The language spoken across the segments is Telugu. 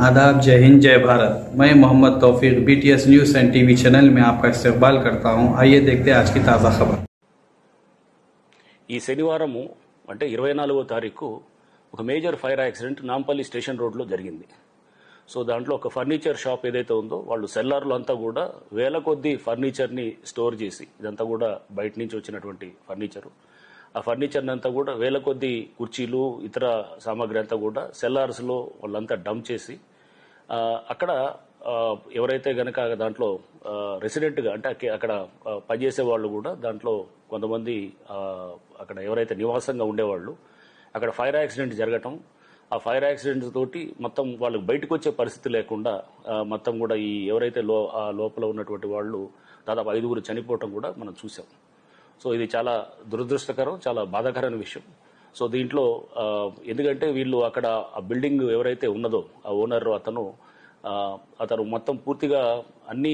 आदाब, जय हिंद, जय भारत। मैं मोहम्मद तौफीक BTS news and TV channel में आपका इस्तकबाल करता हूं। आइए देखते हैं आज की ताज़ा खबर। ఈ శనివారము అంటే 24వ తారీఖు ఒక major fire accident Nampally station రోడ్లో జరిగింది. సో దాంట్లో ఒక ఫర్నిచర్ షాప్ ఏదైతే ఉందో వాళ్ళు సెల్లార్లు అంతా కూడా వేల కొద్దీ ఫర్నిచర్ని స్టోర్ చేసి, ఇదంతా కూడా బయట నుంచి వచ్చినటువంటి ఫర్నిచరు, ఆ ఫర్నిచర్ని అంతా కూడా వేల కొద్దీ కుర్చీలు ఇతర సామాగ్రి అంతా కూడా సెల్లార్స్లో వాళ్ళంతా డంప్ చేసి అక్కడ ఎవరైతే గనక దాంట్లో రెసిడెంట్గా అంటే అక్కడ పనిచేసే వాళ్ళు కూడా దాంట్లో కొంతమంది అక్కడ ఎవరైతే నివాసంగా ఉండేవాళ్ళు అక్కడ ఫైర్ యాక్సిడెంట్ జరగటం, ఆ ఫైర్ యాక్సిడెంట్ తోటి మొత్తం వాళ్ళకి బయటకు వచ్చే పరిస్థితి లేకుండా మొత్తం కూడా ఈ ఎవరైతే లోపల ఉన్నటువంటి వాళ్ళు దాదాపు 5గురు చనిపోవటం కూడా మనం చూసాం. సో ఇది చాలా దురదృష్టకరం, చాలా బాధాకరమైన విషయం. సో దీంట్లో ఎందుకంటే వీళ్ళు అక్కడ ఆ బిల్డింగ్ ఎవరైతే ఉన్నదో ఆ ఓనర్ అతను మొత్తం పూర్తిగా అన్ని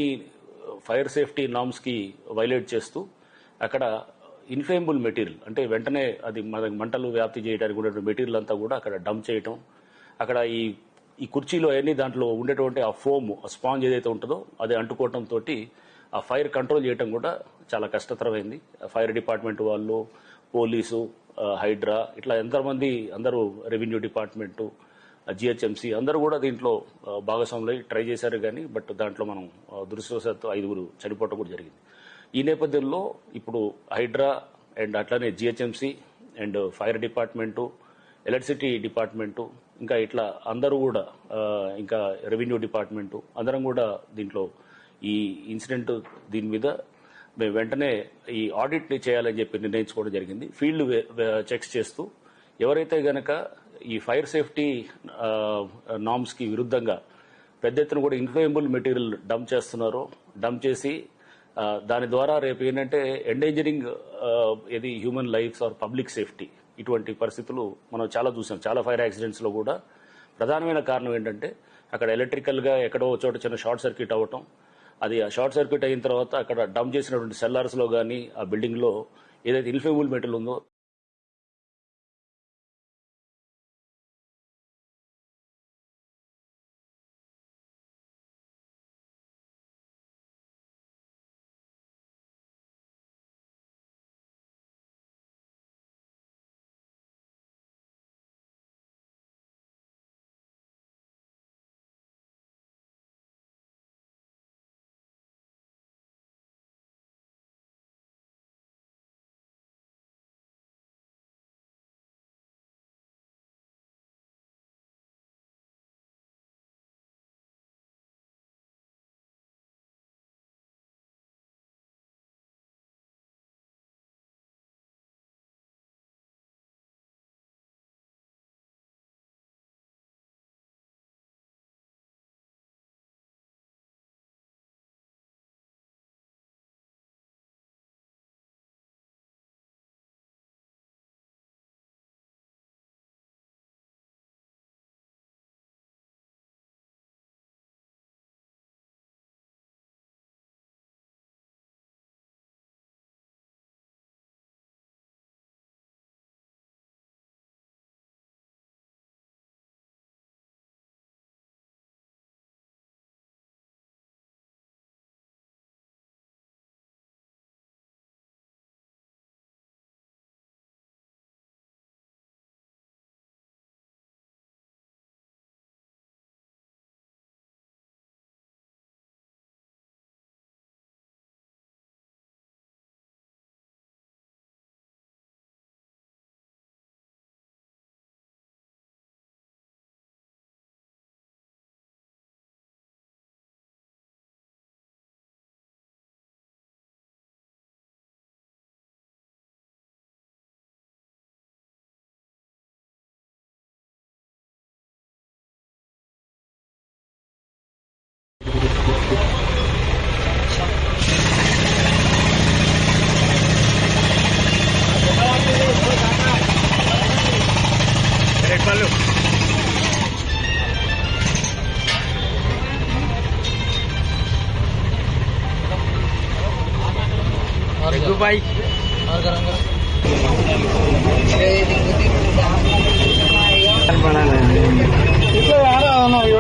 ఫైర్ సేఫ్టీ నామ్స్కి వైలేట్ చేస్తూ అక్కడ ఇన్ఫ్లేమబుల్ మెటీరియల్ అంటే వెంటనే అది మంటలు వ్యాప్తి చేయడానికి ఉండేటువంటి మెటీరియల్ అంతా కూడా అక్కడ డంప్ చేయటం, అక్కడ ఈ కుర్చీలో అన్ని దాంట్లో ఉండేటువంటి ఆ ఫోమ్, ఆ స్పాంజ్ ఏదైతే ఉంటుందో అది అంటుకోవటంతో ఆ ఫైర్ కంట్రోల్ చేయడం కూడా చాలా కష్టతరమైంది. ఫైర్ డిపార్ట్మెంట్ వాళ్ళు, పోలీసు, హైడ్రా ఇట్లా ఎంతమంది అందరూ, రెవెన్యూ డిపార్ట్మెంటు, GHMC అందరూ కూడా దీంట్లో భాగస్వాములై ట్రై చేశారు కానీ బట్ దాంట్లో మనం దురదృష్టవశాత్తు 5గురు చనిపోవటం కూడా జరిగింది. ఈ నేపథ్యంలో ఇప్పుడు హైడ్రా అండ్ అట్లానే GHMC and fire department, electricity department, ఇంకా ఇట్లా అందరూ కూడా ఇంకా రెవెన్యూ డిపార్ట్మెంటు అందరం కూడా దీంట్లో ఈ ఇన్సిడెంట్ దీని మీద మేము వెంటనే ఈ ఆడిట్ని చేయాలని చెప్పి నిర్ణయించుకోవడం జరిగింది. ఫీల్డ్ చెక్స్ చేస్తూ ఎవరైతే గనక ఈ ఫైర్ సేఫ్టీ నామ్స్కి విరుద్ధంగా పెద్ద ఎత్తున కూడా ఇన్ఫ్లేమబుల్ మెటీరియల్ డంప్ చేస్తున్నారో, డంప్ చేసి దాని ద్వారా రేపు ఏంటంటే ఎండేంజరింగ్ ఇది human lives or public safety, ఇటువంటి పరిస్థితులు మనం చాలా చూసాం. చాలా ఫైర్ యాక్సిడెంట్స్లో కూడా ప్రధానమైన కారణం ఏంటంటే అక్కడ ఎలక్ట్రికల్గా ఎక్కడో చోట చిన్న షార్ట్ సర్క్యూట్ అవ్వటం, అది ఆ షార్ట్ సర్క్యూట్ అయిన తర్వాత అక్కడ డంప్ చేసినటువంటి సెల్లార్స్లో కానీ ఆ బిల్డింగ్లో ఏదైతే ఇన్ఫ్లేమబుల్ మెటీరియల్ ఉందో भाई और बनाना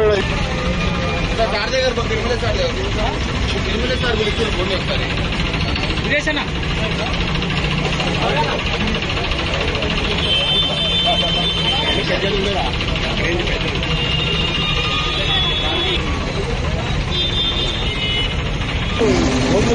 है चार जगह पर तिरुमले चार गुరించి ఫోన్ చేస్తారు విదేశనా షెడ్యూల్ ఉండదా ఓకే